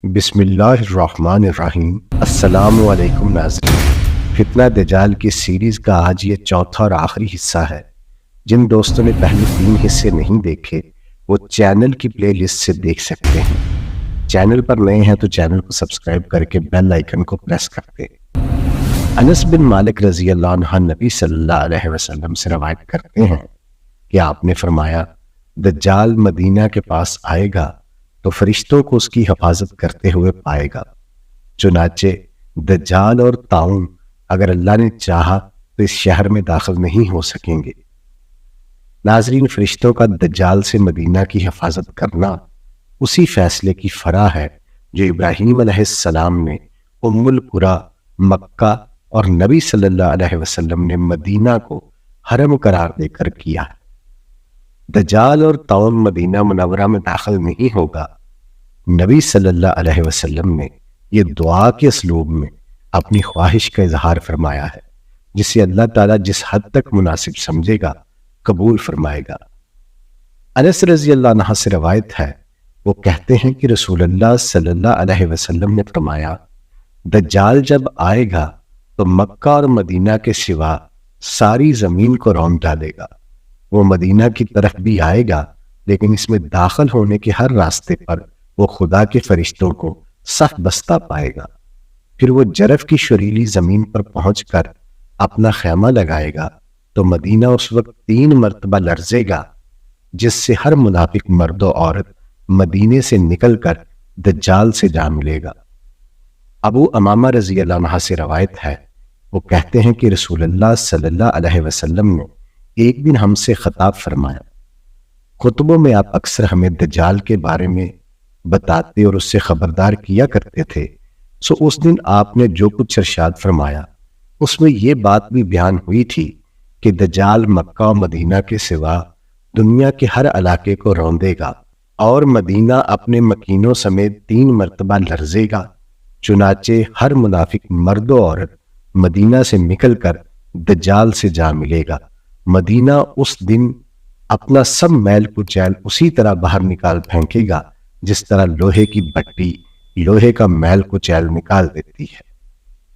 بسم اللہ الرحمن الرحیم۔ السلام علیکم ناظرین، فتنہ دجال کی سیریز کا آج یہ چوتھا اور آخری حصہ ہے۔ جن دوستوں نے پہلے 3 حصے نہیں دیکھے وہ چینل کی پلے لسٹ سے دیکھ سکتے ہیں۔ چینل پر نئے ہیں تو چینل کو سبسکرائب کر کے بیل آئیکن کو پریس کر دیں۔ انس بن مالک رضی اللہ عنہ نبی صلی اللہ علیہ وسلم سے روایت کرتے ہیں کہ آپ نے فرمایا، دجال مدینہ کے پاس آئے گا تو فرشتوں کو اس کی حفاظت کرتے ہوئے پائے گا۔ چنانچہ دجال اور طاعون اگر اللہ نے چاہا تو اس شہر میں داخل نہیں ہو سکیں گے۔ ناظرین، فرشتوں کا دجال سے مدینہ کی حفاظت کرنا اسی فیصلے کی فرع ہے جو ابراہیم علیہ السلام نے ام القریٰ مکہ اور نبی صلی اللہ علیہ وسلم نے مدینہ کو حرم قرار دے کر کیا۔ دجال اور طاعون مدینہ منورہ میں داخل نہیں ہوگا۔ نبی صلی اللہ علیہ وسلم نے یہ دعا کے اسلوب میں اپنی خواہش کا اظہار فرمایا ہے، جسے اللہ تعالیٰ جس حد تک مناسب سمجھے گا قبول فرمائے گا۔ انس رضی اللہ عنہ سے روایت ہے، وہ کہتے ہیں کہ رسول اللہ صلی اللہ علیہ وسلم نے فرمایا، دجال جب آئے گا تو مکہ اور مدینہ کے سوا ساری زمین کو رون ڈالے گا۔ وہ مدینہ کی طرف بھی آئے گا، لیکن اس میں داخل ہونے کے ہر راستے پر وہ خدا کے فرشتوں کو صف بستہ پائے گا۔ پھر وہ جرف کی شریلی زمین پر پہنچ کر اپنا خیمہ لگائے گا تو مدینہ اس وقت 3 مرتبہ لرزے گا، جس سے ہر منافق مرد و عورت مدینے سے نکل کر دجال سے جا ملے گا۔ ابو امامہ رضی اللہ عنہ سے روایت ہے، وہ کہتے ہیں کہ رسول اللہ صلی اللہ علیہ وسلم نے ایک دن ہم سے خطاب فرمایا۔ خطبوں میں آپ اکثر ہمیں دجال کے بارے میں بتاتے اور اس سے خبردار کیا کرتے تھے، سو اس دن آپ نے جو کچھ ارشاد فرمایا اس میں یہ بات بھی بیان ہوئی تھی کہ دجال مکہ و مدینہ کے سوا دنیا کے ہر علاقے کو روندے گا اور مدینہ اپنے مکینوں سمیت 3 مرتبہ لرزے گا۔ چنانچہ ہر منافق مرد و عورت مدینہ سے نکل کر دجال سے جا ملے گا۔ مدینہ اس دن اپنا سب میل کچیل اسی طرح باہر نکال پھینکے گا جس طرح لوہے کی بٹی لوہے کا میل کچیل نکال دیتی ہے۔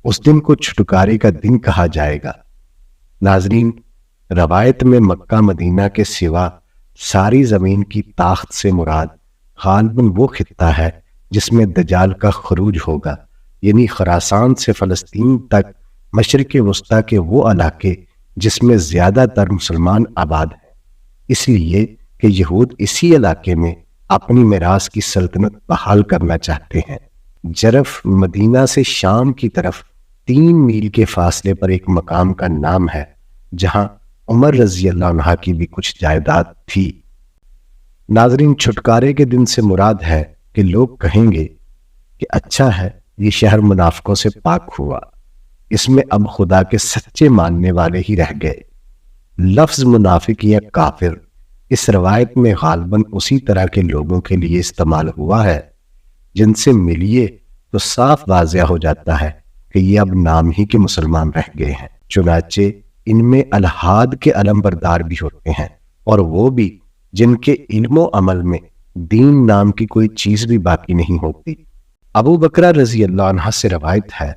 اس دن کو چھٹکارے کا دن کہا جائے گا۔ ناظرین، روایت میں مکہ مدینہ کے سوا ساری زمین کی طاقت سے مراد غالباً وہ خطہ ہے جس میں دجال کا خروج ہوگا، یعنی خراسان سے فلسطین تک مشرق وسطیٰ کے وہ علاقے جس میں زیادہ تر مسلمان آباد ہیں، اس لیے کہ یہود اسی علاقے میں اپنی میراث کی سلطنت بحال کرنا چاہتے ہیں۔ جرف مدینہ سے شام کی طرف 3 میل کے فاصلے پر ایک مقام کا نام ہے، جہاں عمر رضی اللہ عنہ کی بھی کچھ جائیداد تھی۔ ناظرین، چھٹکارے کے دن سے مراد ہے کہ لوگ کہیں گے کہ اچھا ہے، یہ شہر منافقوں سے پاک ہوا، اس میں اب خدا کے سچے ماننے والے ہی رہ گئے۔ لفظ منافق یا کافر اس روایت میں غالباً اسی طرح کے لوگوں کے لیے استعمال ہوا ہے جن سے ملیے تو صاف واضح ہو جاتا ہے کہ یہ اب نام ہی کے مسلمان رہ گئے ہیں۔ چنانچہ ان میں الحاد کے علم بردار بھی ہوتے ہیں، اور وہ بھی جن کے علم و عمل میں دین نام کی کوئی چیز بھی باقی نہیں ہوتی۔ ابو بکرہ رضی اللہ عنہ سے روایت ہے،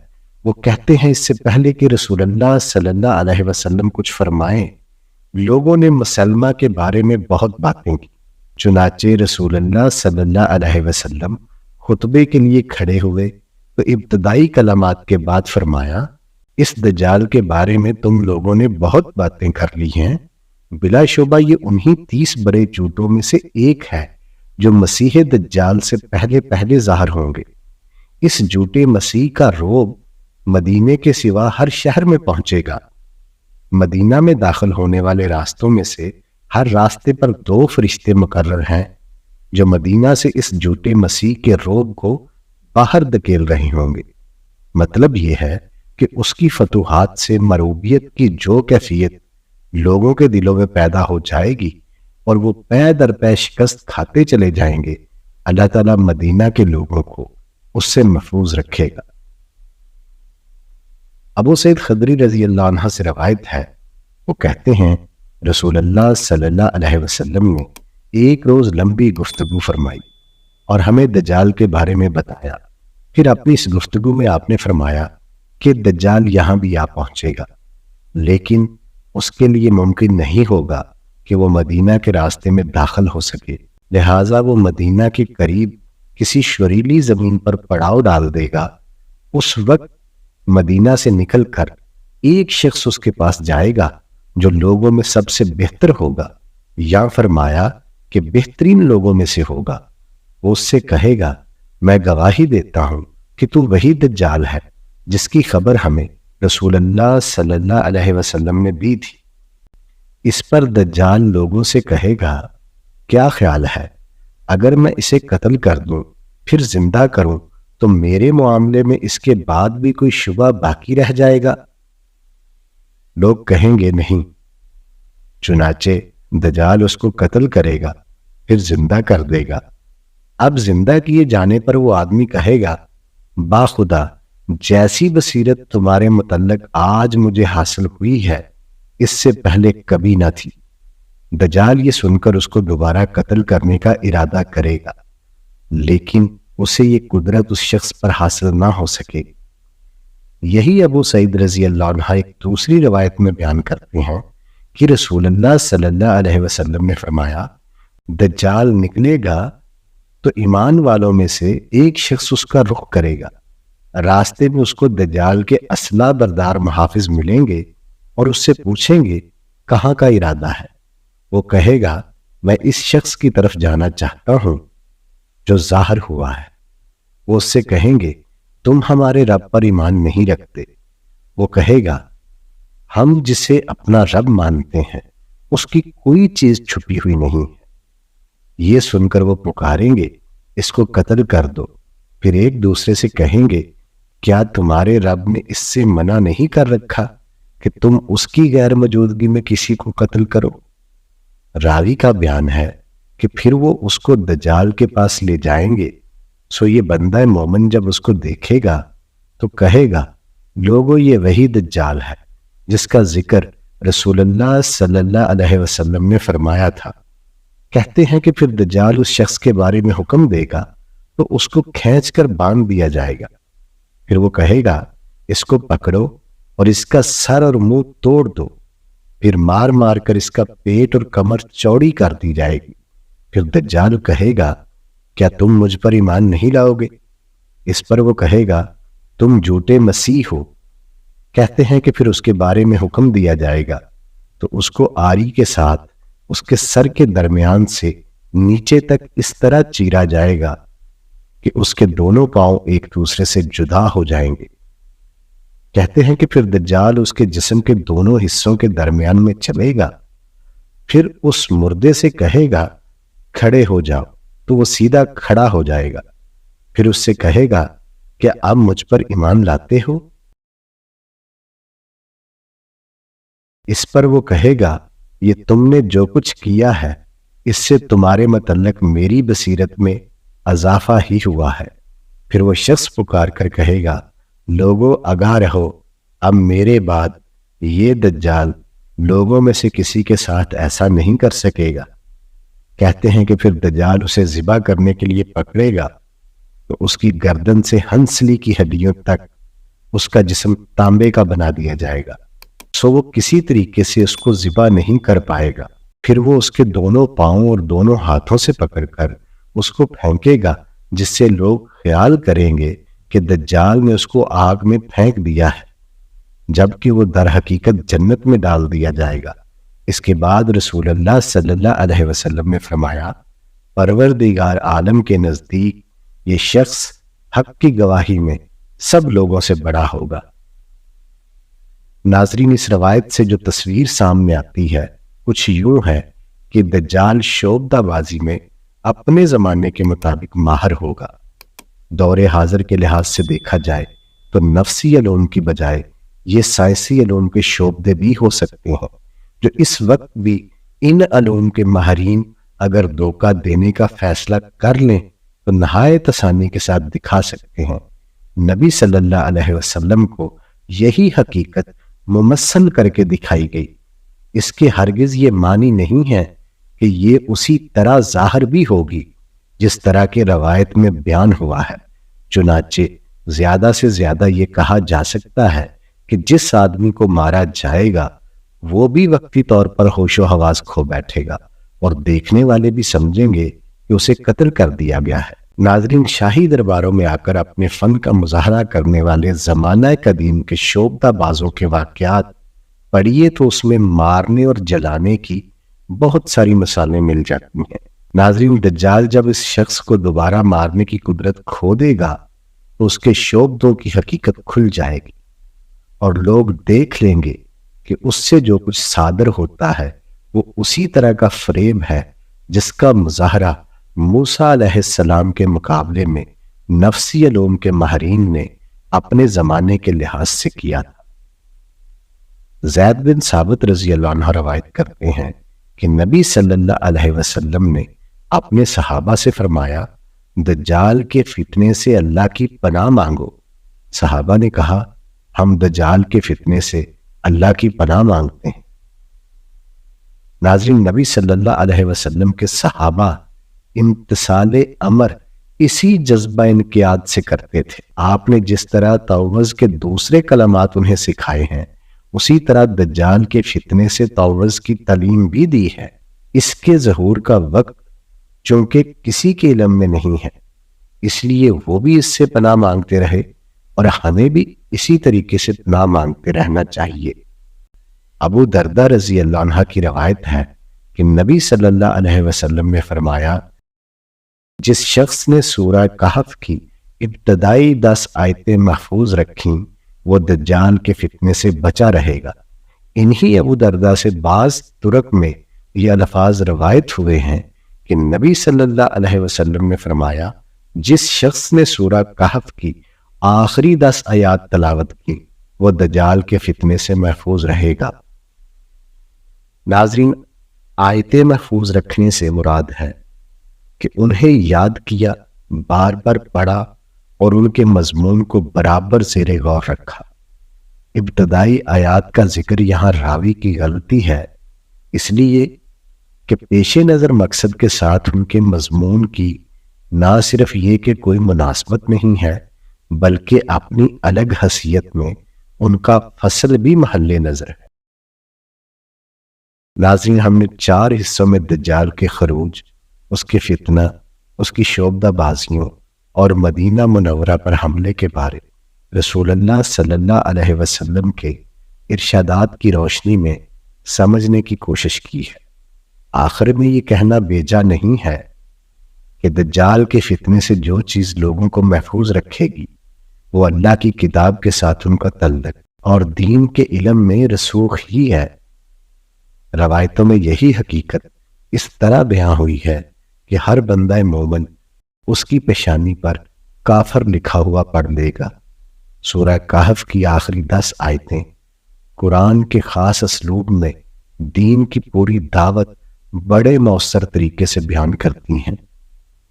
وہ کہتے ہیں اس سے پہلے کہ رسول اللہ صلی اللہ علیہ وسلم کچھ فرمائیں، لوگوں نے مسلمہ کے بارے میں بہت باتیں کی۔ چنانچہ رسول اللہ صلی اللہ علیہ وسلم خطبے کے لیے کھڑے ہوئے تو ابتدائی کلمات کے بعد فرمایا، اس دجال کے بارے میں تم لوگوں نے بہت باتیں کر لی ہیں، بلا شبہ یہ انہی 30 بڑے جھوٹوں میں سے ایک ہے جو مسیح دجال سے پہلے ظاہر ہوں گے۔ اس جھوٹے مسیح کا روب مدینے کے سوا ہر شہر میں پہنچے گا۔ مدینہ میں داخل ہونے والے راستوں میں سے ہر راستے پر 2 فرشتے مقرر ہیں جو مدینہ سے اس جھوٹے مسیح کے روب کو باہر دھکیل رہے ہوں گے۔ مطلب یہ ہے کہ اس کی فتوحات سے مروبیت کی جو کیفیت لوگوں کے دلوں میں پیدا ہو جائے گی اور وہ پے در پے شکست کھاتے چلے جائیں گے، اللہ تعالیٰ مدینہ کے لوگوں کو اس سے محفوظ رکھے گا۔ ابو سعید خدری رضی اللہ عنہ سے روایت ہے، وہ کہتے ہیں رسول اللہ صلی اللہ علیہ وسلم نے ایک روز لمبی گفتگو فرمائی۔ اور ہمیں دجال کے بارے میں بتایا۔ پھر اپنی اس گفتگو میں آپ نے فرمایا کہ دجال یہاں بھی آ پہنچے گا، لیکن اس کے لیے ممکن نہیں ہوگا کہ وہ مدینہ کے راستے میں داخل ہو سکے، لہٰذا وہ مدینہ کے قریب کسی شریلی زمین پر پڑاؤ ڈال دے گا۔ اس وقت مدینہ سے نکل کر ایک شخص اس کے پاس جائے گا جو لوگوں میں سب سے بہتر ہوگا، یا فرمایا کہ بہترین لوگوں میں سے ہوگا۔ وہ اس سے کہے گا میں گواہی دیتا ہوں کہ تو وہی دجال ہے جس کی خبر ہمیں رسول اللہ صلی اللہ علیہ وسلم نے دی تھی۔ اس پر دجال لوگوں سے کہے گا کیا خیال ہے اگر میں اسے قتل کر دوں پھر زندہ کروں تو میرے معاملے میں اس کے بعد بھی کوئی شبہ باقی رہ جائے گا؟ لوگ کہیں گے نہیں۔ چنانچہ دجال اس کو قتل کرے گا پھر زندہ کر دے گا۔ اب زندہ کیے جانے پر وہ آدمی کہے گا باخدا جیسی بصیرت تمہارے متعلق آج مجھے حاصل ہوئی ہے اس سے پہلے کبھی نہ تھی۔ دجال یہ سن کر اس کو دوبارہ قتل کرنے کا ارادہ کرے گا، لیکن اسے یہ قدرت اس شخص پر حاصل نہ ہو سکے۔ یہی ابو سعید رضی اللہ عنہ ایک دوسری روایت میں بیان کرتے ہیں کہ رسول اللہ صلی اللہ علیہ وسلم نے فرمایا دجال نکلے گا تو ایمان والوں میں سے ایک شخص اس کا رخ کرے گا، راستے میں اس کو دجال کے اسلحہ بردار محافظ ملیں گے اور اس سے پوچھیں گے کہاں کا ارادہ ہے؟ وہ کہے گا میں اس شخص کی طرف جانا چاہتا ہوں جو ظاہر ہوا ہے۔ وہ اس سے کہیں گے تم ہمارے رب پر ایمان نہیں رکھتے۔ وہ کہے گا ہم جسے اپنا رب مانتے ہیں اس کی کوئی چیز چھپی ہوئی نہیں ہے۔ یہ سن کر وہ پکاریں گے اس کو قتل کر دو۔ پھر ایک دوسرے سے کہیں گے کیا تمہارے رب نے اس سے منع نہیں کر رکھا کہ تم اس کی غیر موجودگی میں کسی کو قتل کرو؟ راوی کا بیان ہے کہ پھر وہ اس کو دجال کے پاس لے جائیں گے، سو یہ بندہ مومن جب اس کو دیکھے گا تو کہے گا لوگوں یہ وہی دجال ہے جس کا ذکر رسول اللہ صلی اللہ علیہ وسلم نے فرمایا تھا۔ کہتے ہیں کہ پھر دجال اس شخص کے بارے میں حکم دے گا تو اس کو کھینچ کر باندھ دیا جائے گا۔ پھر وہ کہے گا اس کو پکڑو اور اس کا سر اور منہ توڑ دو، پھر مار مار کر اس کا پیٹ اور کمر چوڑی کر دی جائے گی۔ پھر دجال کہے گا کیا تم مجھ پر ایمان نہیں لاؤ گے؟ اس پر وہ کہے گا تم جھوٹے مسیح ہو۔ کہتے ہیں کہ پھر اس کے بارے میں حکم دیا جائے گا تو اس کو آری کے ساتھ اس کے سر کے درمیان سے نیچے تک اس طرح چیرا جائے گا کہ اس کے دونوں پاؤں ایک دوسرے سے جدا ہو جائیں گے۔ کہتے ہیں کہ پھر دجال اس کے جسم کے دونوں حصوں کے درمیان میں چلے گا، پھر اس مردے سے کہے گا کھڑے ہو جاؤ تو وہ سیدھا کھڑا ہو جائے گا۔ پھر اس سے کہے گا کیا اب مجھ پر ایمان لاتے ہو؟ اس پر وہ کہے گا یہ تم نے جو کچھ کیا ہے اس سے تمہارے متعلق میری بصیرت میں اضافہ ہی ہوا ہے۔ پھر وہ شخص پکار کر کہے گا لوگوں آگاہ رہو، اب میرے بعد یہ دجال لوگوں میں سے کسی کے ساتھ ایسا نہیں کر سکے گا۔ کہتے ہیں کہ پھر دجال اسے ذبح کرنے کے لیے پکڑے گا تو اس کی گردن سے ہنسلی کی ہڈیوں تک اس کا جسم تانبے کا بنا دیا جائے گا، سو وہ کسی طریقے سے اس کو ذبح نہیں کر پائے گا۔ پھر وہ اس کے دونوں پاؤں اور دونوں ہاتھوں سے پکڑ کر اس کو پھینکے گا، جس سے لوگ خیال کریں گے کہ دجال نے اس کو آگ میں پھینک دیا ہے، جبکہ وہ در حقیقت جنت میں ڈال دیا جائے گا۔ اس کے بعد رسول اللہ صلی اللہ علیہ وسلم نے فرمایا پروردگار عالم کے نزدیک یہ شخص حق کی گواہی میں سب لوگوں سے بڑا ہوگا۔ ناظرین، اس روایت سے جو تصویر سامنے آتی ہے کچھ یوں ہے کہ دجال شعبدہ بازی میں اپنے زمانے کے مطابق ماہر ہوگا۔ دور حاضر کے لحاظ سے دیکھا جائے تو نفسی علوم کی بجائے یہ سائنسی علوم کے شعبدے بھی ہو سکتے ہیں، جو اس وقت بھی ان علوم کے ماہرین اگر دھوکہ دینے کا فیصلہ کر لیں تو نہایت آسانی کے ساتھ دکھا سکتے ہیں۔ نبی صلی اللہ علیہ وسلم کو یہی حقیقت ممثل کر کے دکھائی گئی۔ اس کے ہرگز یہ معنی نہیں ہے کہ یہ اسی طرح ظاہر بھی ہوگی، جس طرح کے روایت میں بیان ہوا ہے۔ چنانچہ زیادہ سے زیادہ یہ کہا جا سکتا ہے کہ جس آدمی کو مارا جائے گا وہ بھی وقتی طور پر ہوش و حواس کھو بیٹھے گا اور دیکھنے والے بھی سمجھیں گے کہ اسے قتل کر دیا گیا ہے۔ ناظرین، شاہی درباروں میں آ کر اپنے فن کا مظاہرہ کرنے والے زمانہ قدیم کے شوبدہ بازوں کے واقعات پڑھیے تو اس میں مارنے اور جلانے کی بہت ساری مثالیں مل جاتی ہیں۔ ناظرین، دجال جب اس شخص کو دوبارہ مارنے کی قدرت کھو دے گا تو اس کے شوبدوں کی حقیقت کھل جائے گی اور لوگ دیکھ لیں گے کہ اس سے جو کچھ صادر ہوتا ہے وہ اسی طرح کا فریب ہے جس کا مظاہرہ موسیٰ علیہ السلام کے مقابلے میں نفسی علوم کے ماہرین نے اپنے زمانے کے لحاظ سے کیا تھا۔ زید بن ثابت رضی اللہ عنہ روایت کرتے ہیں کہ نبی صلی اللہ علیہ وسلم نے اپنے صحابہ سے فرمایا، دجال کے فتنے سے اللہ کی پناہ مانگو۔ صحابہ نے کہا، ہم دجال کے فتنے سے اللہ کی پناہ مانگتے ہیں۔ ناظرین، نبی صلی اللہ علیہ وسلم کے صحابہ امتثال امر اسی جذبہ انقیاد سے کرتے تھے۔ آپ نے جس طرح تعوذ کے دوسرے کلمات انہیں سکھائے ہیں اسی طرح دجال کے فتنے سے تعوذ کی تعلیم بھی دی ہے۔ اس کے ظہور کا وقت چونکہ کسی کے علم میں نہیں ہے، اس لیے وہ بھی اس سے پناہ مانگتے رہے اور ہمیں بھی اسی طریقے سے پناہ مانگتے رہنا چاہیے۔ ابو دردہ رضی اللہ عنہ کی روایت ہے کہ نبی صلی اللہ علیہ وسلم نے فرمایا، جس شخص نے سورہ کہف کی ابتدائی 10 آیتیں محفوظ رکھیں وہ دجال کے فتنے سے بچا رہے گا۔ انہی ابو دردہ سے بعض طرق میں یہ الفاظ روایت ہوئے ہیں کہ نبی صلی اللہ علیہ وسلم نے فرمایا، جس شخص نے سورہ کہف کی آخری 10 آیات تلاوت کی وہ دجال کے فتنے سے محفوظ رہے گا۔ ناظرین، آیتیں محفوظ رکھنے سے مراد ہے کہ انہیں یاد کیا، بار بار پڑھا اور ان کے مضمون کو برابر زیر غور رکھا۔ ابتدائی آیات کا ذکر یہاں راوی کی غلطی ہے، اس لیے کہ پیش نظر مقصد کے ساتھ ان کے مضمون کی نہ صرف یہ کہ کوئی مناسبت نہیں ہے بلکہ اپنی الگ حیثیت میں ان کا فصل بھی محل نظر ہے۔ ناظرین، ہم نے 4 حصوں میں دجال کے خروج، اس کے فتنہ، اس کی شعبدہ بازیوں اور مدینہ منورہ پر حملے کے بارے رسول اللہ صلی اللہ علیہ وسلم کے ارشادات کی روشنی میں سمجھنے کی کوشش کی ہے۔ آخر میں یہ کہنا بیجا نہیں ہے کہ دجال کے فتنے سے جو چیز لوگوں کو محفوظ رکھے گی وہ اللہ کی کتاب کے ساتھ ان کا تعلق اور دین کے علم میں رسوخ ہی ہے۔ روایتوں میں یہی حقیقت اس طرح بیان ہوئی ہے کہ ہر بندہ مومن اس کی پیشانی پر کافر لکھا ہوا پڑھ لے گا۔ سورہ کہف کی آخری 10 آیتیں قرآن کے خاص اسلوب میں دین کی پوری دعوت بڑے مؤثر طریقے سے بیان کرتی ہیں۔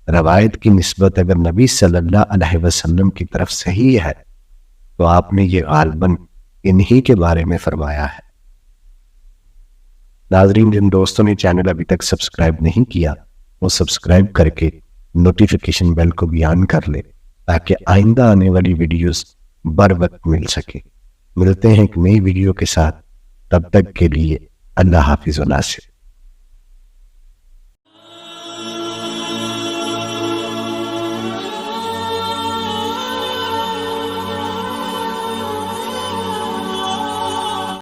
روایت کی نسبت اگر نبی صلی اللہ علیہ وسلم کی طرف صحیح ہے تو آپ نے یہ غالباً انہی کے بارے میں فرمایا ہے۔ ناظرین، جن دوستوں نے چینل ابھی تک سبسکرائب نہیں کیا وہ سبسکرائب کر کے نوٹیفیکیشن بیل کو بھی آن کر لے تاکہ آئندہ آنے والی ویڈیوز بر وقت مل سکے۔ ملتے ہیں ایک نئی ویڈیو کے ساتھ، تب تک کے لیے اللہ حافظ و ناصر۔